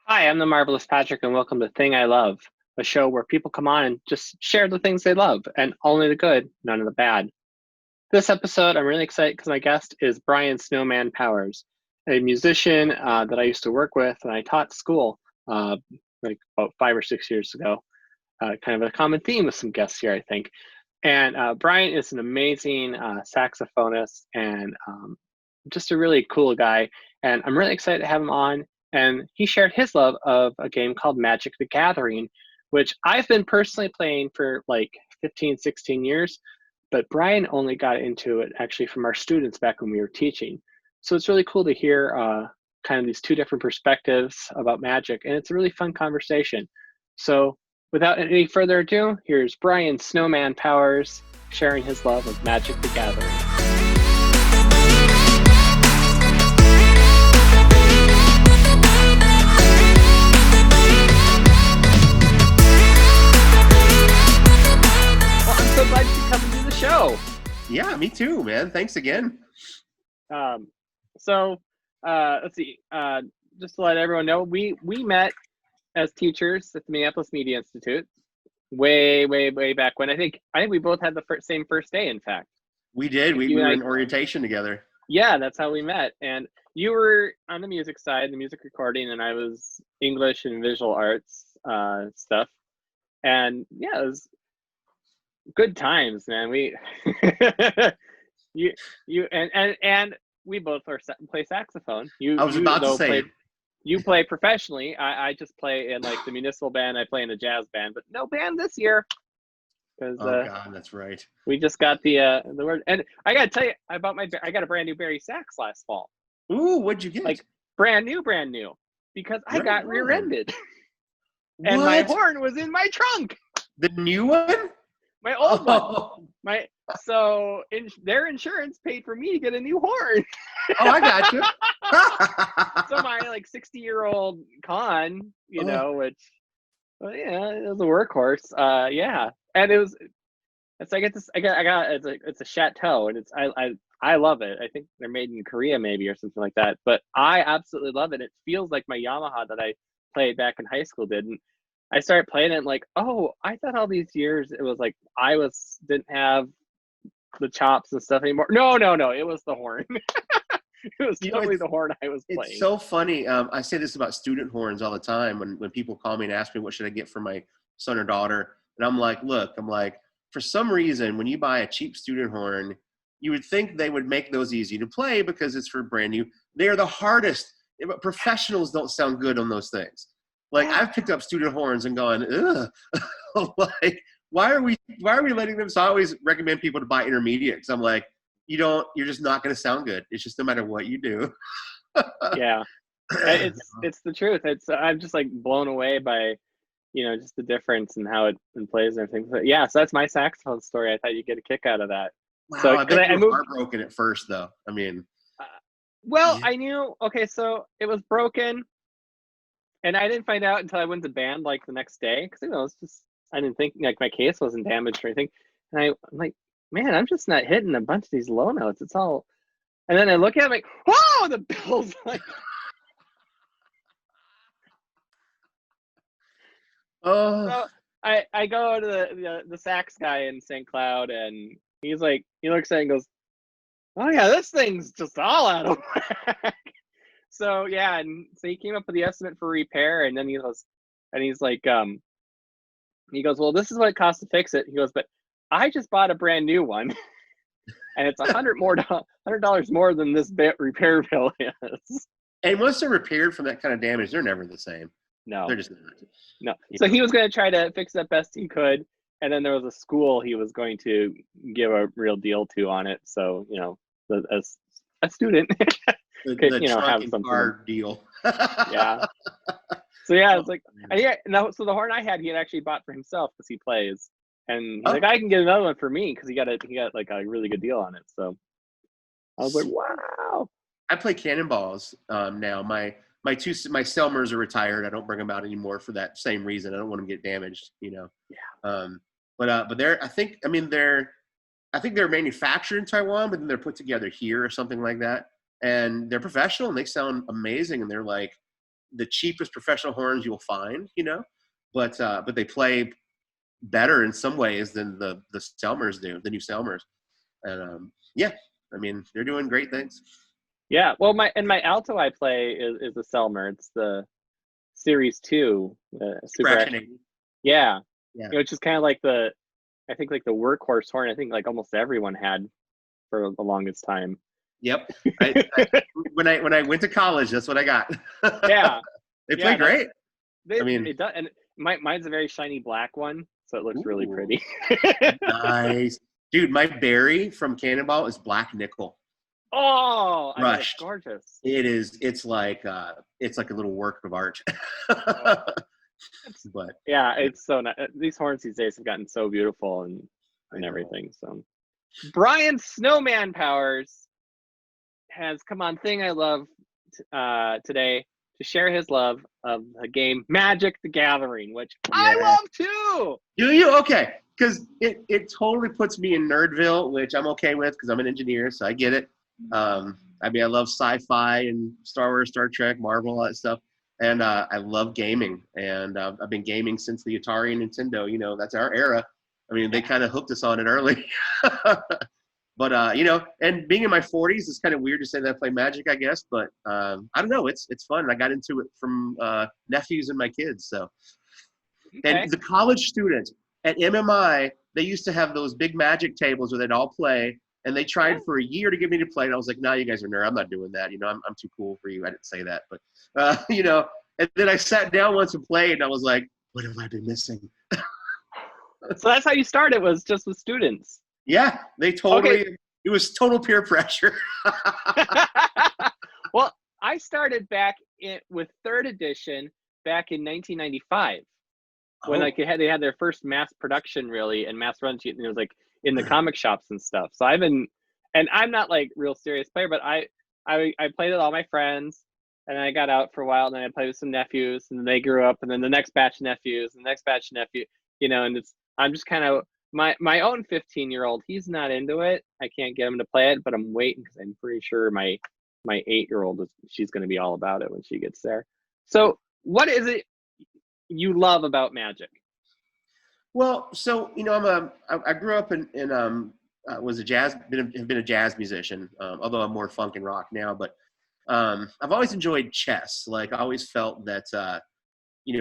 Hi, I'm the Marvelous Patrick, and welcome to Thing I Love, a show where people come on and just share the things they love, and only the good, none of the bad. This episode, I'm really excited because my guest is Brian Snowman Powers, a musician that I used to work with and I taught school like about 5 or 6 years ago. Kind of a common theme with some guests here, I think. And Brian is an amazing saxophonist and just a really cool guy. And I'm really excited to have him on. And he shared his love of a game called Magic the Gathering, which I've been personally playing for like 15, 16 years. But Brian only got into it actually from our students back when we were teaching. So it's really cool to hear kind of these two different perspectives about magic. And it's a really fun conversation. So without any further ado, here's Brian Snowman Powers sharing his love of Magic the Gathering. Well, I'm so glad you come to the show. Yeah, me too, man. Thanks again. So let's see. Just to let everyone know, we met as teachers at the Minneapolis Media Institute way back when. I think we both had the same first day. In fact, We did. We were in orientation together. yeah, that's how we met. And you were on the music side, the music recording, and I was English and visual arts stuff. And yeah, it was good times, man. We you and we both play saxophone. I was about to say it. You play professionally. I just play in like the municipal band. I play in a jazz band, but no band this year because Oh God, that's right. we just got the word. And I gotta tell you about I got a brand new Barry sax last fall, Ooh, what'd you get? like brand new, because I Right got on. rear-ended and my horn was in my trunk. The new one? My old one. Oh, So their insurance paid for me to get a new horn. I got you. So my like 60-year-old con, Oh. which yeah, it was a workhorse. Yeah, and it's like I got it's a chateau, and I love it. I think they're made in Korea maybe or something like that, but I absolutely love it. It feels like my Yamaha that I played back in high school did. And I started playing it and like, oh, I thought all these years it was like didn't have the chops and stuff anymore. No, it was the horn. It was totally the horn I was playing. It's so funny. I say this about student horns all the time when people call me and ask me what should I get for my son or daughter, and I'm like, look, for some reason when you buy a cheap student horn, you would think they would make those easy to play because it's for brand new. They are the hardest. Professionals don't sound good on those things. Like I've picked up student horns and gone, ugh. Like why are we letting them? So I always recommend people to buy intermediate because I'm like, you're just not going to sound good. It's just no matter what you do. Yeah, it's the truth. I'm just like blown away by just the difference in how it plays and everything. But yeah, so that's my saxophone story. I thought you'd get a kick out of that. Wow, So I bet you I were moved. heartbroken at first, though. I mean, Well, yeah. I knew. Okay, so it was broken, and I didn't find out until I went to band like the next day because it's just I didn't think like my case wasn't damaged or anything. And I'm like, man, I'm just not hitting a bunch of these low notes. It's all. And then I look at it, I'm like, whoa, the bill's like. Oh, So I go to the sax guy in St. Cloud, and he's like, he looks at it and goes, oh yeah, this thing's just all out of whack. So yeah, and so he came up with the estimate for repair, and then he's like, he goes, well, this is what it costs to fix it. He goes, but I just bought a brand new one, and it's $100 more than this repair bill is. and once they're repaired from that kind of damage, they're never the same. No, They're just not. So he was going to try to fix it best he could, and then there was a school he was going to give a real deal to on it. So as a student, The have trunk and something. car deal. Yeah. So yeah, it's like, and yeah. No, so the horn I had, he had actually bought for himself because he plays, and he's like, I can get another one for me because he got like a really good deal on it. So I was like, wow. I play cannonballs now. My Selmers are retired. I don't bring them out anymore for that same reason. I don't want them to get damaged. Yeah. But they're I think they're manufactured in Taiwan, but then they're put together here or something like that. And they're professional and they sound amazing. And they're like the cheapest professional horns you'll find, but they play better in some ways than the Selmers do, the new Selmers. And yeah, I mean, they're doing great things. Yeah. Well, my alto I play is a Selmer. It's the Series 2, Super Fraction Action. 80. Yeah. Yeah. Which is kind of like the workhorse horn. I think like almost everyone had for the longest time. Yep. When I went to college, that's what I got. Yeah. They play great. It does, and mine's a very shiny black one, so it looks really pretty. Nice. Dude, my Barry from Cannonball is black nickel. Oh, I bet it's Rushed. gorgeous. It is. It's like a little work of art. But yeah, it's so nice. These horns these days have gotten so beautiful and everything. So Brian Snowman Powers has come on Thing I Love today to share his love of the game Magic the Gathering, which I love too. Do you? Okay. Because it totally puts me in Nerdville, which I'm okay with because I'm an engineer, so I get it. I mean, I love sci-fi and Star Wars, Star Trek, Marvel, all that stuff. And I love gaming. And I've been gaming since the Atari and Nintendo. That's our era. I mean, they kind of hooked us on it early. But, and being in my 40s, it's kind of weird to say that I play Magic, I guess. But I don't know. It's fun. And I got into it from nephews and my kids. So, okay. And the college students at MMI, they used to have those big Magic tables where they'd all play. And they tried for a year to get me to play. And I was like, no, you guys are nerds. I'm not doing that. I'm too cool for you. I didn't say that. But, and then I sat down once and played. And I was like, what have I been missing? So that's how you started, was just with students. Yeah, they totally, It was total peer pressure. Well, I started back with 3rd edition back in 1995 when they had their first mass production really and mass run. It was like in the comic shops and stuff. So and I'm not like real serious player, but I played with all my friends and then I got out for a while and then I played with some nephews and then they grew up and then the next batch of nephews and the next batch of nephews, and I'm just kind of my own 15-year-old, he's not into it. I can't get him to play it, but I'm waiting because I'm pretty sure my 8-year-old she's going to be all about it when she gets there. So what is it you love about Magic? Well, so I grew up in was have been a jazz musician, although I'm more funk and rock now. But I've always enjoyed chess. Like I always felt that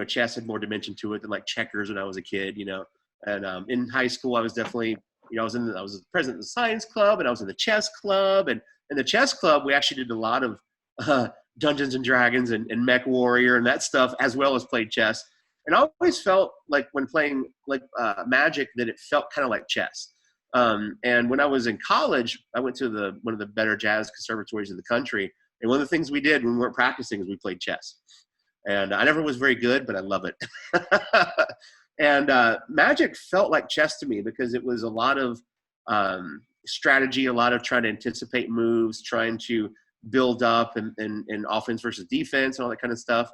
chess had more dimension to it than like checkers when I was a kid. And in high school, I was definitely I was the president of the science club, and I was in the chess club. And in the chess club, we actually did a lot of Dungeons and Dragons and Mech Warrior and that stuff, as well as played chess. And I always felt like when playing like Magic that it felt kind of like chess. And when I was in college, I went to one of the better jazz conservatories in the country. And one of the things we did when we weren't practicing is we played chess. And I never was very good, but I love it. And Magic felt like chess to me because it was a lot of strategy, a lot of trying to anticipate moves, trying to build up and offense versus defense and all that kind of stuff,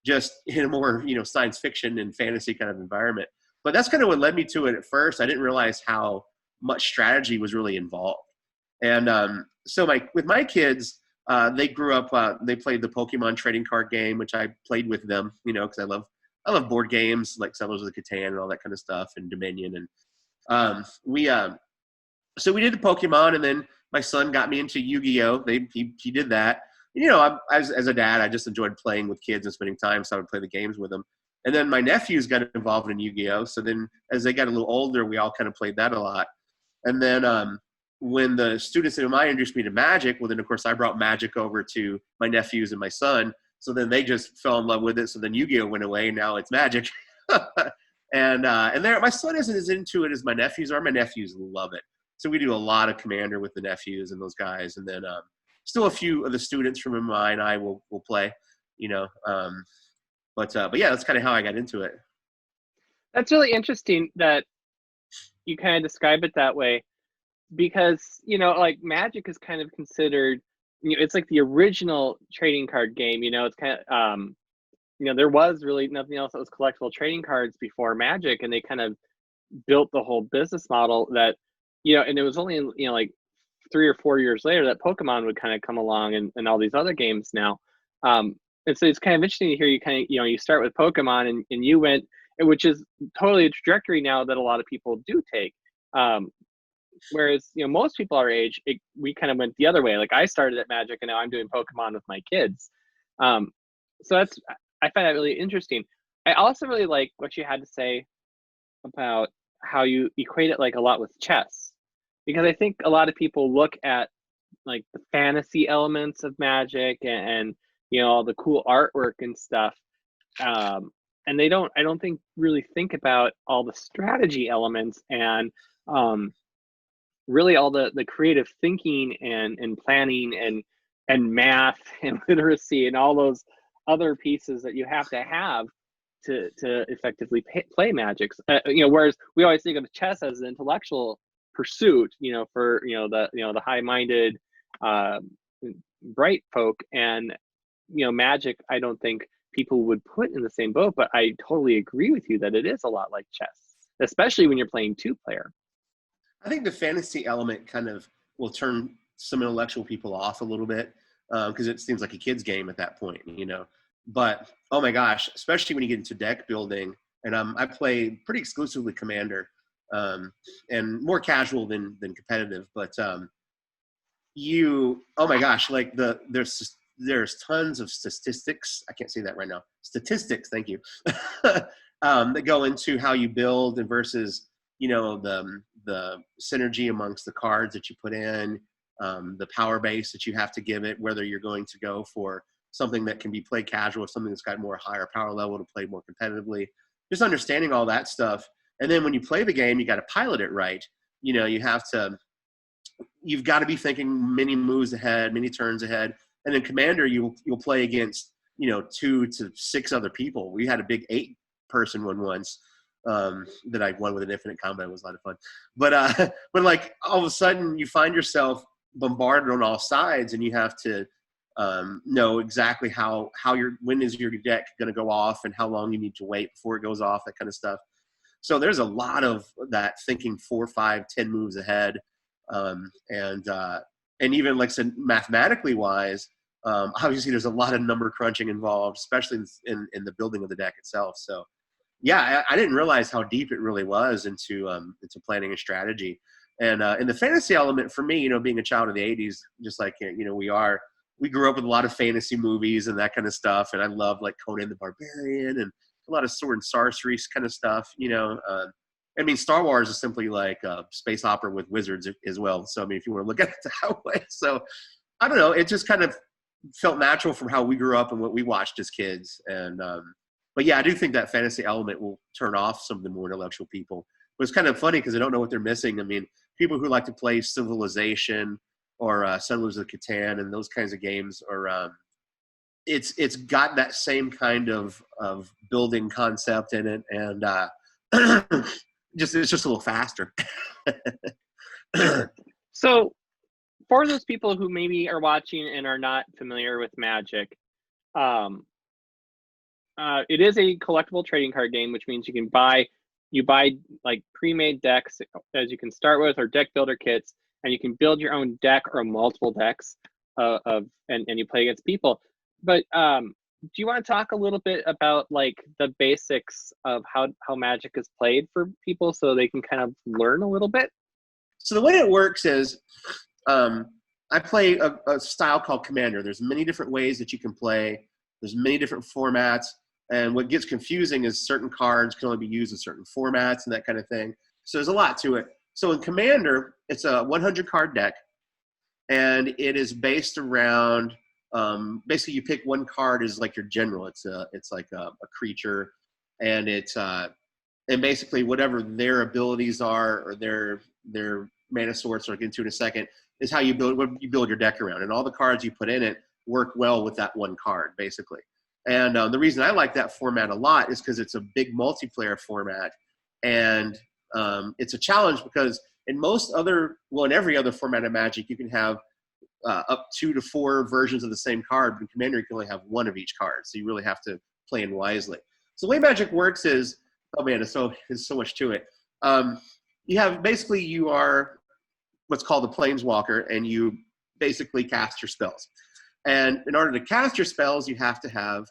just in a more, science fiction and fantasy kind of environment. But that's kind of what led me to it at first. I didn't realize how much strategy was really involved. And so with my kids, they grew up, they played the Pokemon trading card game, which I played with them, because I love board games like Settlers of the Catan and all that kind of stuff, and Dominion. And so we did the Pokemon, and then my son got me into Yu-Gi-Oh! He did that. As a dad, I just enjoyed playing with kids and spending time, so I would play the games with them. And then my nephews got involved in Yu-Gi-Oh! So then as they got a little older, we all kind of played that a lot. And then when the students in MI introduced me to Magic, well, then, of course, I brought Magic over to my nephews and my son. So then they just fell in love with it. So then Yu-Gi-Oh! Went away, and now it's Magic. And my son isn't as into it as my nephews are. My nephews love it. So we do a lot of Commander with the nephews and those guys. And then still a few of the students from MI and I will play, But yeah, that's kind of how I got into it. That's really interesting that you kind of describe it that way, because like Magic is kind of considered, it's like the original trading card game. It's kind of there was really nothing else that was collectible trading cards before Magic, and they kind of built the whole business model that and it was only like 3 or 4 years later that Pokemon would kind of come along and all these other games now. so it's kind of interesting to hear you kind of, you start with Pokemon and you went, which is totally a trajectory now that a lot of people do take. Um, Whereas, most people our age, we kind of went the other way. Like I started at Magic and now I'm doing Pokemon with my kids. Um, so I find that really interesting. I also really like what you had to say about how you equate it like a lot with chess, because I think a lot of people look at like the fantasy elements of Magic and all the cool artwork and stuff, um, and I don't think really think about all the strategy elements and um, really all the creative thinking and planning and math and literacy and all those other pieces that you have to effectively play Magic. Whereas we always think of chess as an intellectual pursuit, for the high-minded, uh, bright folk, and Magic. I don't think people would put in the same boat, but I totally agree with you that it is a lot like chess, especially when you're playing two-player. I think the fantasy element kind of will turn some intellectual people off a little bit because it seems like a kid's game at that point, But oh my gosh, especially when you get into deck building, and I play pretty exclusively Commander, and more casual than competitive. But oh my gosh, like there's tons of statistics. I can't say that right now. Statistics, thank you, that go into how you build and versus the synergy amongst the cards that you put in, the power base that you have to give it, whether you're going to go for something that can be played casual or something that's got more higher power level to play more competitively. Just understanding all that stuff. And then when you play the game, you got to pilot it right. You've got to be thinking many moves ahead, many turns ahead. And in Commander, you'll play against, 2 to 6 other people. We had a big 8-person one once. That I won with an infinite combat. It was a lot of fun. But like all of a sudden you find yourself bombarded on all sides and you have to know exactly when is your deck going to go off and how long you need to wait before it goes off, that kind of stuff. So there's a lot of that thinking 4, 5, 10 moves ahead. And even like I said, mathematically wise, obviously there's a lot of number crunching involved, especially in the building of the deck itself. So yeah, I didn't realize how deep it really was into planning and strategy. And the fantasy element for me, being a child of the 80s, just like, we grew up with a lot of fantasy movies and that kind of stuff. And I love like Conan the Barbarian and a lot of sword and sorcery kind of stuff, Star Wars is simply like a space opera with wizards as well. So, if you want to look at it that way. So I don't know. It just kind of felt natural from how we grew up and what we watched as kids. And, but yeah, I do think that fantasy element will turn off some of the more intellectual people. But it's kind of funny because I don't know what they're missing. People who like to play Civilization or Settlers of Catan and those kinds of games, or it's got that same kind of building concept in it, and it's just a little faster. So, for those people who maybe are watching and are not familiar with Magic, it is a collectible trading card game, which means you buy like pre-made decks as you can start with, or deck builder kits, and you can build your own deck or multiple decks and you play against people. But do you want to talk a little bit about like the basics of how Magic is played for people so they can kind of learn a little bit? So the way it works is I play a style called Commander. There's many different ways that you can play. There's many different formats. And what gets confusing is certain cards can only be used in certain formats and that kind of thing. So there's a lot to it. So in Commander, it's a 100-card deck. And it is based around, basically you pick one card as like your general. It's like a creature. And and basically whatever their abilities are or their mana source, or I'll get into in a second, is how you build your deck around. And all the cards you put in it work well with that one card, basically. And the reason I like that format a lot is because it's a big multiplayer format. And it's a challenge because in every other format of Magic, you can have up 2 to 4 versions of the same card. But in Commander, you can only have one of each card. So you really have to play in wisely. So the way Magic works is, oh man, there's so much to it. You are what's called a planeswalker, and you basically cast your spells. And in order to cast your spells, you have to have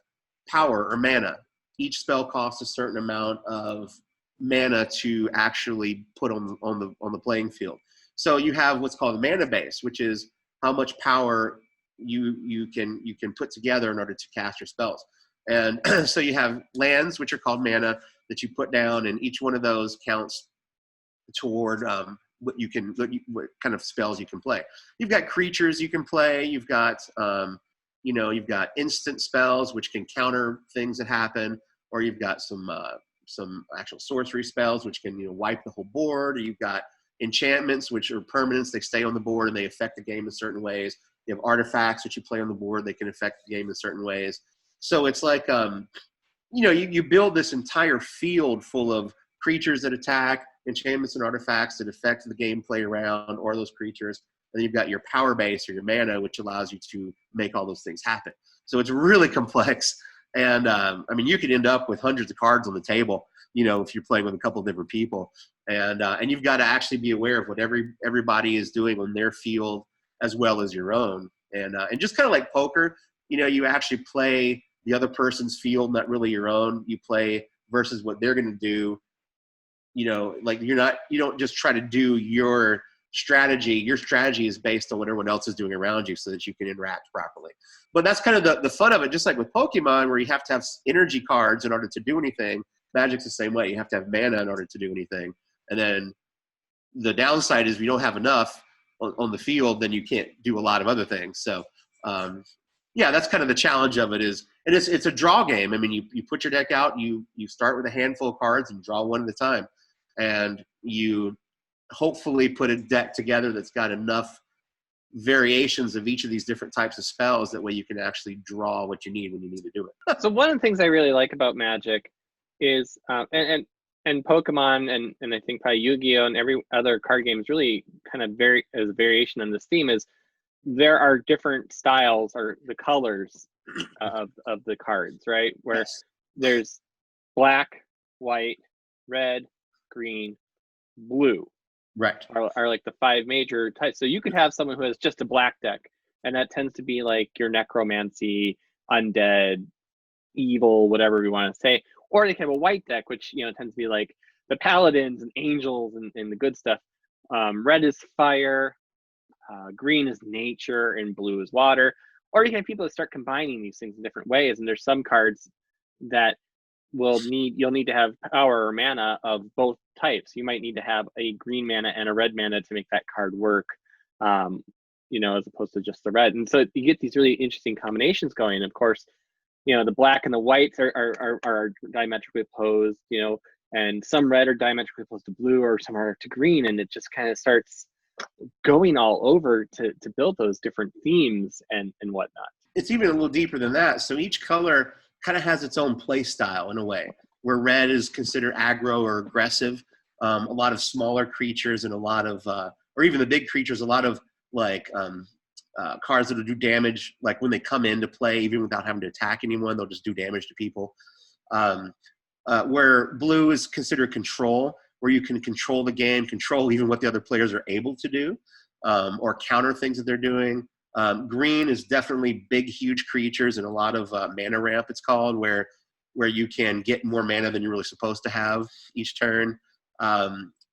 power or mana. Each spell costs a certain amount of mana to actually put on the playing field. So you have what's called a mana base, which is how much power you can put together in order to cast your spells. And so you have lands, which are called mana, that you put down, and each one of those counts toward what kind of spells you can play. You've got creatures you can play. You've got you've got instant spells which can counter things that happen, or you've got some actual sorcery spells which can wipe the whole board. Or you've got enchantments which are permanents; they stay on the board and they affect the game in certain ways. You have artifacts which you play on the board; they can affect the game in certain ways. So it's like you build this entire field full of creatures that attack, enchantments and artifacts that affect the gameplay around or those creatures. And then you've got your power base or your mana, which allows you to make all those things happen. So it's really complex. And you could end up with hundreds of cards on the table, if you're playing with a couple of different people. And you've got to actually be aware of what everybody is doing on their field as well as your own. And just kind of like poker, you actually play the other person's field, not really your own. You play versus what they're going to do. Like you don't just try to do your strategy. Your strategy is based on what everyone else is doing around you so that you can interact properly. But that's kind of the fun of it. Just like with Pokemon, where you have to have energy cards in order to do anything. Magic's the same way. You have to have mana in order to do anything. And then the downside is if you don't have enough on the field, then you can't do a lot of other things. So, that's kind of the challenge of it is, and it's a draw game. I mean, you put your deck out, you start with a handful of cards and draw one at a time. And you hopefully put a deck together that's got enough variations of each of these different types of spells. That way you can actually draw what you need when you need to do it. So one of the things I really like about Magic is, and Pokemon and I think probably Yu-Gi-Oh! And every other card game is really kind of as a variation on this theme is there are different styles or the colors of the cards, right? Where Yes. there's black, white, red, green, blue. Right. Are like the 5 major types. So you could have someone who has just a black deck, and that tends to be like your necromancy, undead, evil, whatever we want to say. Or they can have a white deck, which tends to be like the paladins and angels and the good stuff. Red is fire, green is nature, and blue is water. Or you can have people that start combining these things in different ways. And there's some cards that you'll need to have power or mana of both types. You might need to have a green mana and a red mana to make that card work, as opposed to just the red. And so you get these really interesting combinations going. Of course, the black and the whites are diametrically opposed, and some red are diametrically opposed to blue, or some are to green, and it just kind of starts going all over to build those different themes and whatnot. It's even a little deeper than that. So each color kind of has its own play style in a way, where red is considered aggro or aggressive. A lot of smaller creatures and a lot of, or even the big creatures, a lot of like cards that will do damage, like when they come into play, even without having to attack anyone, they'll just do damage to people. Where blue is considered control, where you can control the game, control even what the other players are able to do, or counter things that they're doing. Green is definitely big, huge creatures and a lot of mana ramp, it's called, where you can get more mana than you're really supposed to have each turn.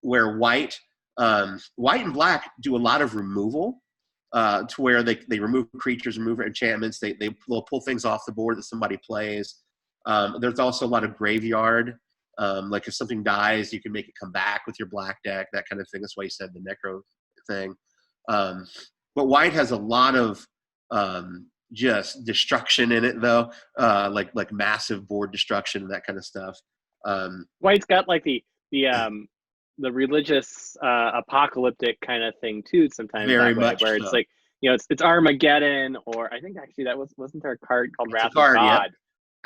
Where white and black do a lot of removal, to where they remove creatures, remove enchantments, they'll pull things off the board that somebody plays. There's also a lot of graveyard. Like if something dies, you can make it come back with your black deck, that kind of thing. That's why you said the necro thing. But white has a lot of just destruction in it, though, like massive board destruction and that kind of stuff. White's got like the religious apocalyptic kind of thing too. Sometimes very that way, much where so. it's like it's Armageddon, or I think actually that wasn't there a card called Wrath of card, God. yeah.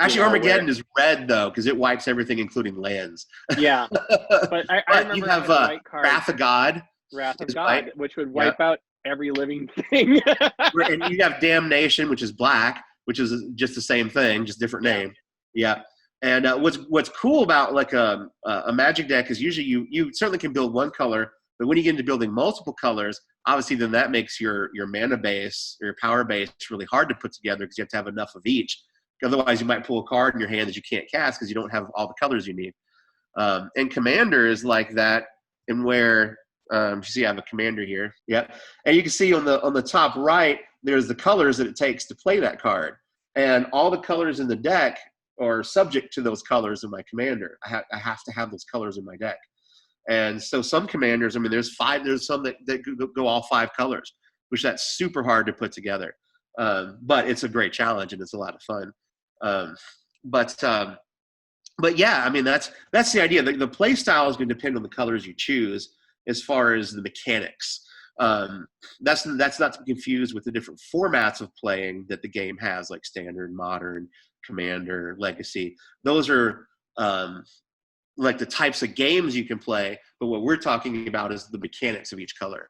Actually, Armageddon is red though, because it wipes everything, including lands. Yeah, but I remember you have white card, Wrath of God. Wrath of God, white. which would wipe out every living thing. And you have Damnation, which is black, which is just the same thing, just different name. Yeah. And what's cool about like a Magic deck is usually you certainly can build one color, But when you get into building multiple colors, obviously then that makes your mana base or your power base really hard to put together because you have to have enough of each. Otherwise, you might pull a card in your hand that you can't cast because you don't have all the colors you need. And Commander is like that, and where you see I have a Commander here. Yep. And you can see on the top right, there's the colors that it takes to play that card. And all the colors in the deck are subject to those colors in my Commander. I have to have those colors in my deck. And so some Commanders, I mean, there's some that go all 5 colors, which that's super hard to put together. But it's a great challenge and it's a lot of fun. But yeah, I mean, that's the idea. The play style is going to depend on the colors you choose as far as the mechanics. That's not to be confused with the different formats of playing that the game has, like Standard, Modern, Commander, Legacy. Those are like the types of games you can play, but what we're talking about is the mechanics of each color.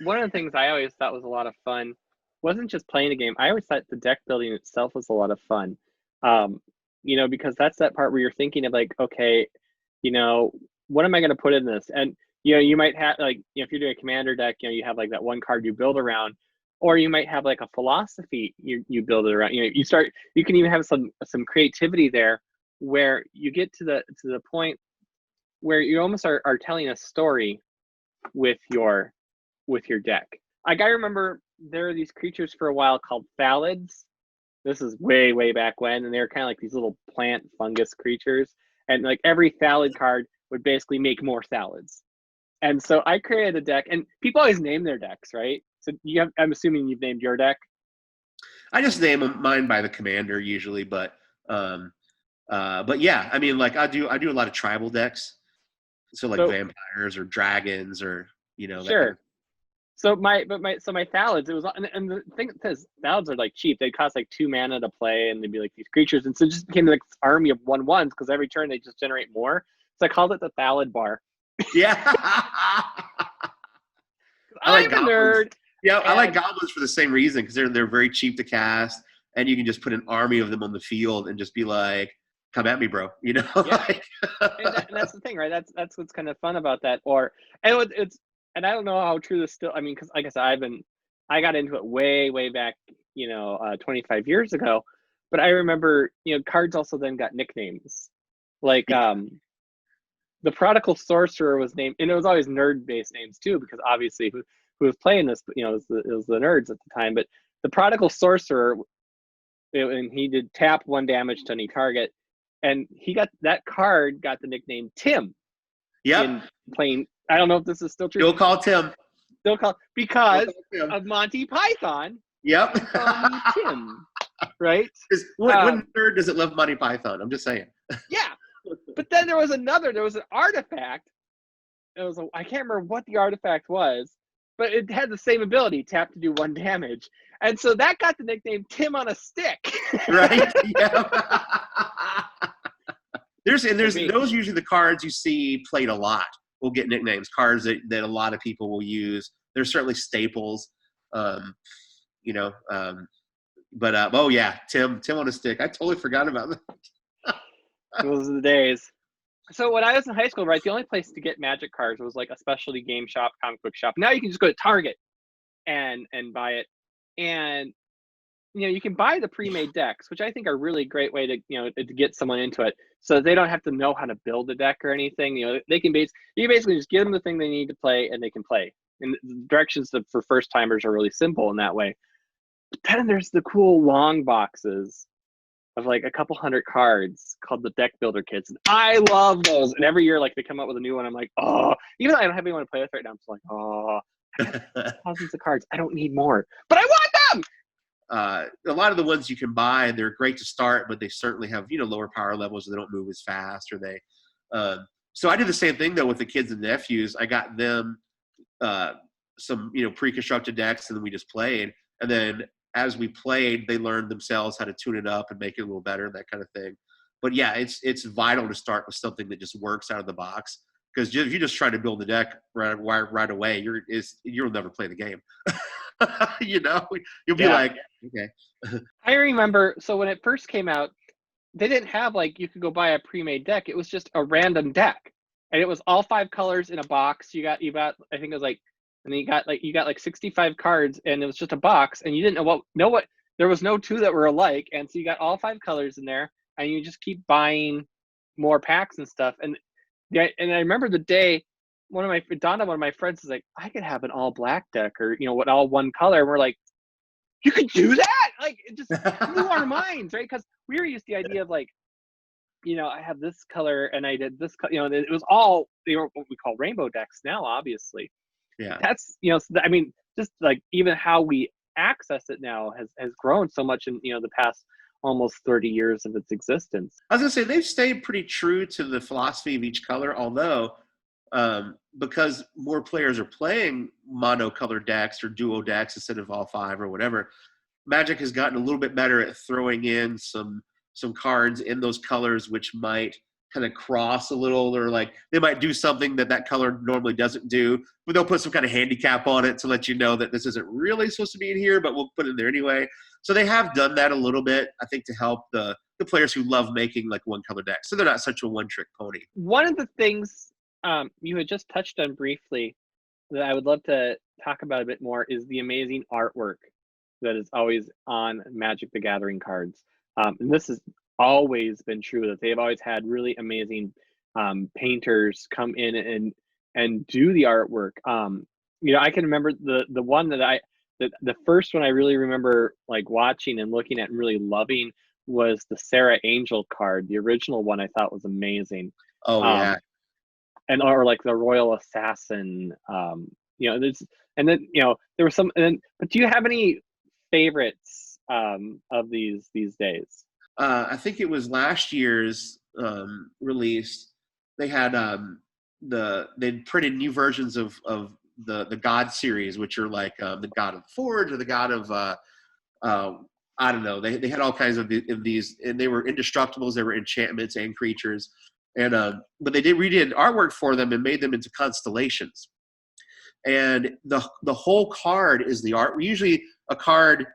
One of the things I always thought was a lot of fun wasn't just playing a game. I always thought the deck building itself was a lot of fun. Because that's that part where you're thinking of like, okay, what am I going to put in this? And, you might have like, if you're doing a Commander deck, you have like that one card you build around, or you might have like a philosophy you build it around. You can even have some creativity there where you get to the point where you almost are telling a story with your deck. Like I remember there were these creatures for a while called Thalids. This is way, way back when, and they were kind of like these little plant fungus creatures. And like every Thalid card would basically make more Thalids. And so I created a deck, and people always name their decks, right? So I'm assuming you've named your deck. I just name mine by the Commander usually, but yeah, I mean, like I do a lot of tribal decks, so like vampires or dragons or Sure. That kind of. So my Thalids, it was, and the thing is, Thalids are like cheap. They cost like 2 mana to play, and they'd be like these creatures, and so it just became like this army of 1/1s because every turn they just generate more. So I called it the Thalid bar. Yeah. I'm a nerd. Yeah, I like goblins for the same reason because they're very cheap to cast, and you can just put an army of them on the field and just be like, "Come at me, bro!" Yeah. and that's the thing, right? That's what's kind of fun about that. And I don't know how true this still. I mean, because like I said, I got into it way, way back, 25 years ago. But I remember, cards also then got nicknames, like the Prodigal Sorcerer was named, and it was always nerd-based names too, because obviously who was playing this, it was the nerds at the time. But the Prodigal Sorcerer, and he did tap 1 damage to any target, and that card got the nickname Tim. Yeah. In playing, I don't know if this is still true. Still call Tim. Because of Monty Python. Yep. Tim, right? What nerd doesn't love Monty Python? I'm just saying. Yeah. But then there was an artifact. I can't remember what the artifact was, but it had the same ability, tap to do 1 damage. And so that got the nickname Tim on a Stick. Right? Yeah. There's those usually the cards you see played a lot will get nicknames, cards that a lot of people will use. There's certainly staples, but oh yeah, Tim on a Stick. I totally forgot about that. Those are the days. So when I was in high school, right, the only place to get Magic cards was like a specialty game shop, comic book shop. Now you can just go to Target and buy it, and you can buy the pre-made decks, which I think are a really great way to to get someone into it, so they don't have to know how to build a deck or anything. They can you basically just give them the thing they need to play, and they can play. And the directions for first timers are really simple in that way. But then there's the cool long boxes of like a couple hundred cards called the deck builder kits, and I love those. And every year, like, they come out with a new one. I'm like, oh, even though I don't have anyone to play with right now, I'm just like, oh, I have thousands of cards. I don't need more, but I want them. A lot of the ones you can buy, they're great to start, but they certainly have lower power levels. They don't move as fast, or they. So I did the same thing though with the kids and nephews. I got them some pre-constructed decks, and then we just played. And then as we played, they learned themselves how to tune it up and make it a little better, that kind of thing. But yeah, it's vital to start with something that just works out of the box. Because if you just try to build the deck right away, you'll never play the game. You'll be like, okay. I remember, so when it first came out, they didn't have like you could go buy a pre-made deck. It was just a random deck, and it was all 5 colors in a box. You got I think it was like, and then you got like 65 cards, and it was just a box, and you didn't know what there was no 2 that were alike, and so you got all 5 colors in there, and you just keep buying more packs and stuff. And yeah, and I remember the day one of my friends is like, I could have an all black deck, or what, all one color. And we're like, you could do that? Like, it just blew our minds, right? Because we were used to the idea of like, I have this color and I did this, it was all, they were what we call rainbow decks now, obviously. Yeah. That's, I mean, just like even how we access it now has grown so much in, the past almost 30 years of its existence. I was gonna say they've stayed pretty true to the philosophy of each color, although because more players are playing monocolored decks or duo decks instead of all 5 or whatever, Magic has gotten a little bit better at throwing in some cards in those colors which might kind of cross a little, or like they might do something that color normally doesn't do, but they'll put some kind of handicap on it to let you know that this isn't really supposed to be in here, but we'll put it in there anyway. So they have done that a little bit, I think, to help the players who love making like one color decks, so they're not such a one-trick pony. One of the things you had just touched on briefly that I would love to talk about a bit more is the amazing artwork that is always on Magic the Gathering cards. And this has always been true, that they've always had really amazing painters come in and do the artwork. I can remember the one that the first one I really remember like watching and looking at and really loving was the Sarah Angel card. The original one I thought was amazing. Oh yeah. Or like the Royal Assassin. There's, and then there was some. But do you have any favorites of these days? I think it was last year's release. They had they'd printed new versions of the God series, which are like the God of the Forge or the God of I don't know. They had all kinds of these, and they were indestructibles. They were enchantments and creatures, and but they redid artwork for them and made them into constellations. And the whole card is the art. Usually, a card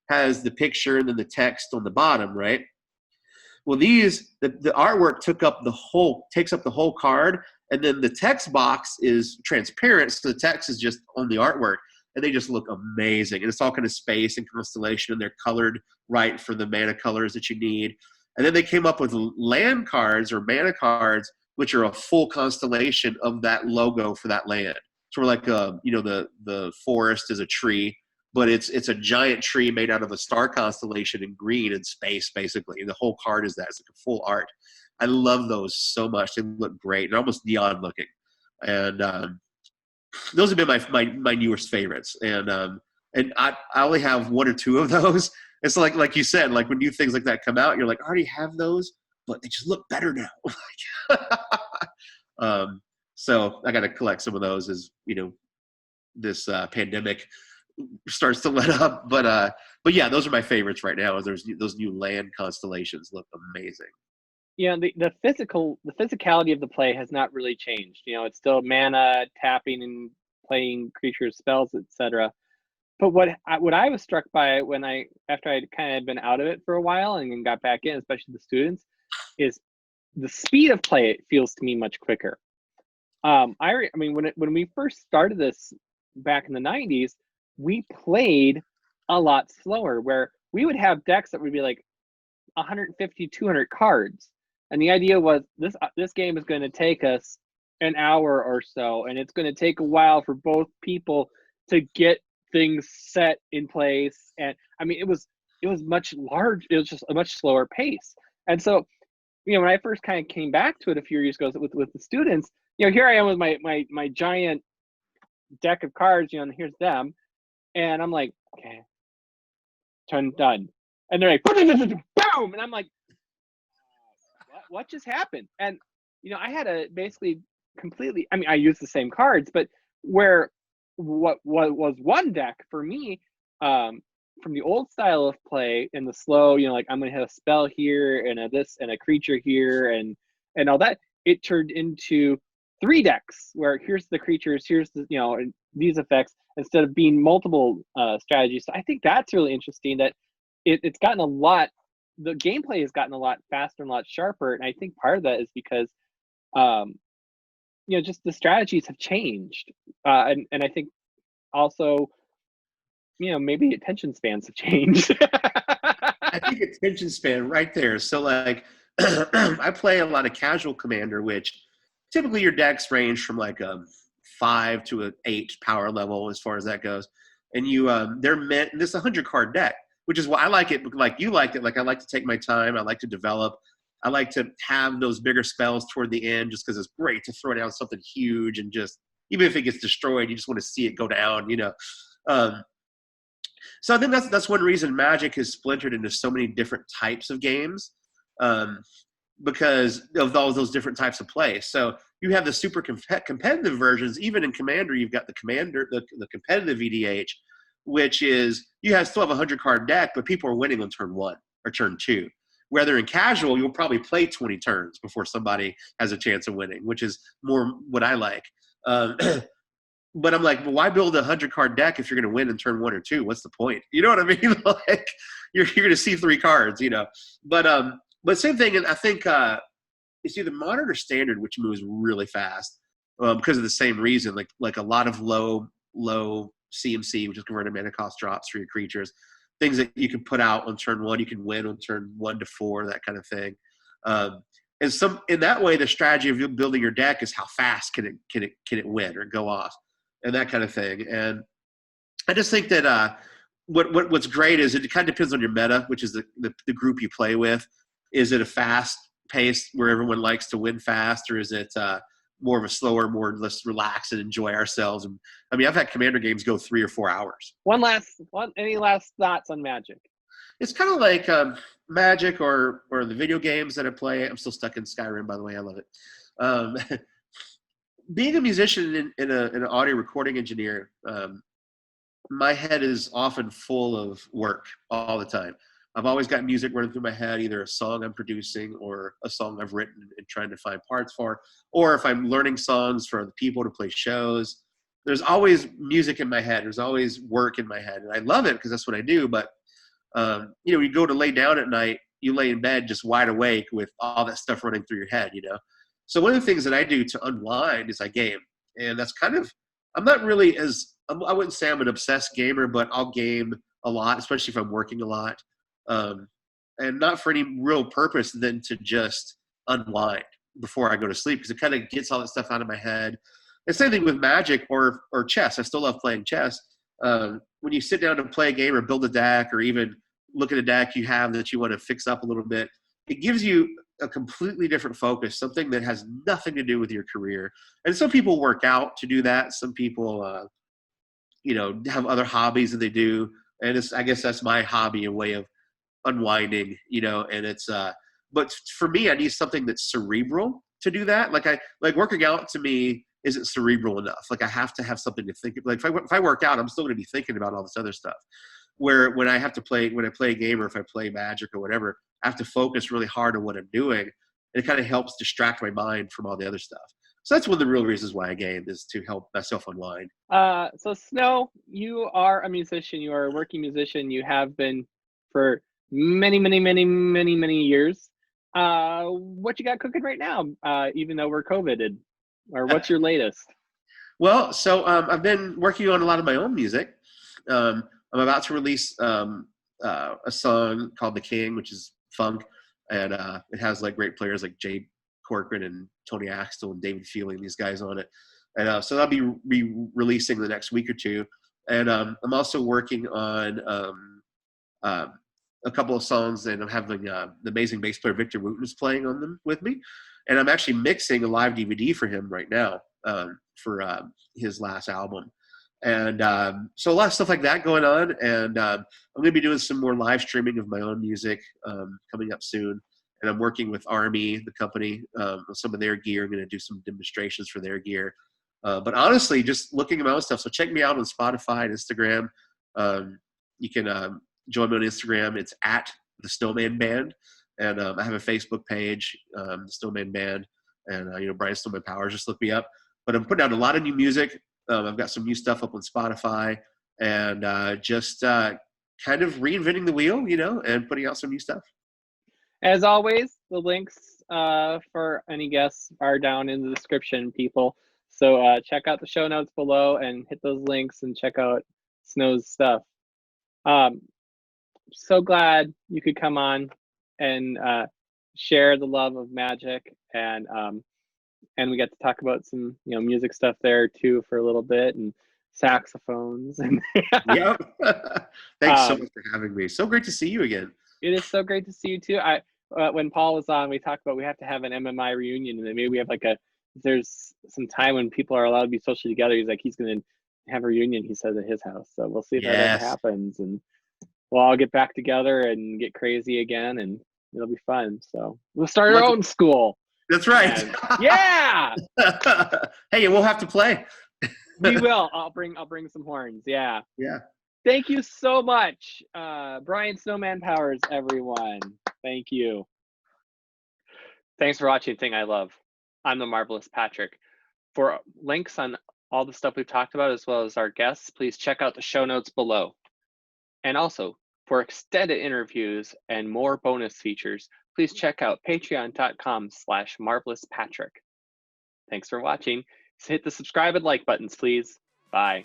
has the picture and then the text on the bottom, right? Well, the artwork takes up the whole card, and then the text box is transparent, so the text is just on the artwork, and they just look amazing. And it's all kind of space and constellation, and they're colored right for the mana colors that you need. And then they came up with land cards or mana cards, which are a full constellation of that logo for that land. Sort of like the forest is a tree, but it's a giant tree made out of a star constellation in green and space, basically. And the whole card is that. It's like a full art. I love those so much. They look great. They're almost neon looking. And those have been my newest favorites. And I only have 1 or 2 of those. It's like you said, like when new things like that come out, you're like, I already have those, but they just look better now. So I got to collect some of those as this pandemic starts to let up. But yeah, those are my favorites right now. Those new land constellations look amazing. The physicality of the play has not really changed. It's still mana, tapping and playing creatures, spells, etc. But what I was struck by after I'd kind of been out of it for a while and then got back in, especially the students, is the speed of play. It feels to me much quicker. I mean, when we first started this back in the 90s, we played a lot slower, where we would have decks that would be like 150, 200 cards. And the idea was this game is going to take us an hour or so, and it's going to take a while for both people to get things set in place. And I mean, it was much large. It was just a much slower pace. And so, when I first kind of came back to it a few years ago with the students, here I am with my giant deck of cards, and here's them, and I'm like, okay, turn done, and they're like, boom, and I'm like, what just happened? And I had to basically completely. I mean, I used the same cards, but where what was one deck for me, from the old style of play and the slow, like I'm gonna have a spell here and this and a creature here and all that, it turned into 3 decks where here's the creatures, here's the and these effects, instead of being multiple strategies. So I think that's really interesting that it's gotten a lot. The gameplay has gotten a lot faster and a lot sharper, and I think part of that is because just the strategies have changed, and I think also, maybe attention spans have changed. I think attention span right there. So like I play a lot of casual commander, which typically your decks range from like a 5 to an 8 power level as far as that goes. And they're meant, this is a 100 card deck, which is why I like it. Like you liked it. Like I like to take my time. I like to develop. I like to have those bigger spells toward the end just because it's great to throw down something huge and just, even if it gets destroyed, you just want to see it go down. Um, so I think that's one reason Magic has splintered into so many different types of games, um, because of all those different types of play. So you have the super competitive versions. Even in Commander, you've got the competitive EDH, which is still have a 100 card deck, but people are winning on turn 1 or turn 2. Whether in casual, you'll probably play 20 turns before somebody has a chance of winning, which is more what I like. Um, But I'm like, well, why build a 100 card deck if you're going to win in turn 1 or 2? What's the point? You know what I mean? Like, you're going to see 3 cards. But same thing, and I think it's either modern or standard, which moves really fast because of the same reason. Like a lot of low CMC, which is converted mana cost drops for your creatures, things that you can put out on turn 1, you can win on turn 1 to 4, that kind of thing. And in that way, the strategy of you building your deck is how fast can it win or go off, and that kind of thing. And I just think that what's great is it kind of depends on your meta, which is the group you play with. Is it a fast pace where everyone likes to win fast, or is it more of a slower, more let's relax and enjoy ourselves? And I mean, I've had Commander games go 3 or 4 hours. Any last thoughts on Magic? It's kind of like Magic or the video games that I play. I'm still stuck in Skyrim, by the way. I love it. Um, being a musician and an audio recording engineer, my head is often full of work all the time. I've always got music running through my head, either a song I'm producing or a song I've written and trying to find parts for, or if I'm learning songs for other people to play shows. There's always music in my head. There's always work in my head, and I love it because that's what I do. But you go to lay down at night, you lay in bed just wide awake with all that stuff running through your head. So one of the things that I do to unwind is I game. And that's kind of, I'm not really I wouldn't say I'm an obsessed gamer, but I'll game a lot, especially if I'm working a lot. And not for any real purpose than to just unwind before I go to sleep, because it kind of gets all that stuff out of my head. The same thing with Magic or chess. I still love playing chess. When you sit down to play a game or build a deck or even look at a deck you have that you want to fix up a little bit, it gives you a completely different focus, something that has nothing to do with your career. And some people work out to do that. Some people, have other hobbies that they do. And I guess that's my hobby, a way of unwinding, and but for me, I need something that's cerebral to do that. Like working out to me isn't cerebral enough. Like I have to have something to think of. Like if I work out, I'm still going to be thinking about all this other stuff. Where when I play a game, or if I play Magic or whatever, I have to focus really hard on what I'm doing. And it kind of helps distract my mind from all the other stuff. So that's one of the real reasons why I game, is to help myself unwind. So Snow, you are a musician. You are a working musician. You have been for many, many, many, many, many years. What you got cooking right now? Even though we're COVIDed, or what's your latest? Well, so I've been working on a lot of my own music. I'm about to release a song called "The King," which is funk, and it has like great players like Jade Corcoran and Tony Axtell and David Feeling, these guys on it. And so that'll be releasing the next week or two. And I'm also working on a couple of songs, and I'm having the amazing bass player Victor Wooten is playing on them with me. And I'm actually mixing a live DVD for him right now for his last album. And so a lot of stuff like that going on. And I'm going to be doing some more live streaming of my own music coming up soon. And I'm working with Army, the company, on some of their gear. I'm going to do some demonstrations for their gear. But honestly, just looking at my own stuff. So check me out on Spotify and Instagram. You can join me on Instagram. It's at the Snowman Band. And I have a Facebook page, the Snowman Band. And, Brian Snowman Powers, just look me up. But I'm putting out a lot of new music. I've got some new stuff up on Spotify. And just kind of reinventing the wheel, and putting out some new stuff. As always, the links for any guests are down in the description, people. So check out the show notes below and hit those links and check out Snow's stuff. So glad you could come on and share the love of magic, and we got to talk about some music stuff there too for a little bit, and saxophones. And Yep. Thanks so much for having me. So great to see you again. It is so great to see you too. When Paul was on, we talked about we have to have an MMI reunion, and then maybe we have there's some time when people are allowed to be socially together. He's like, he's going to have a reunion, he says, at his house. So we'll see if that ever happens, and we'll all get back together and get crazy again, and it'll be fun. So we'll start our own school. That's right. And, yeah. Hey, we'll have to play. We will. I'll bring some horns. Yeah. Yeah. Thank you so much, Brian Snowman Powers, everyone. Thank you. Thanks for watching Thing I Love. I'm the Marvelous Patrick. For links on all the stuff we've talked about, as well as our guests, please check out the show notes below. And also, for extended interviews and more bonus features, please check out patreon.com/marvelouspatrick. Thanks for watching. So hit the subscribe and like buttons, please. Bye.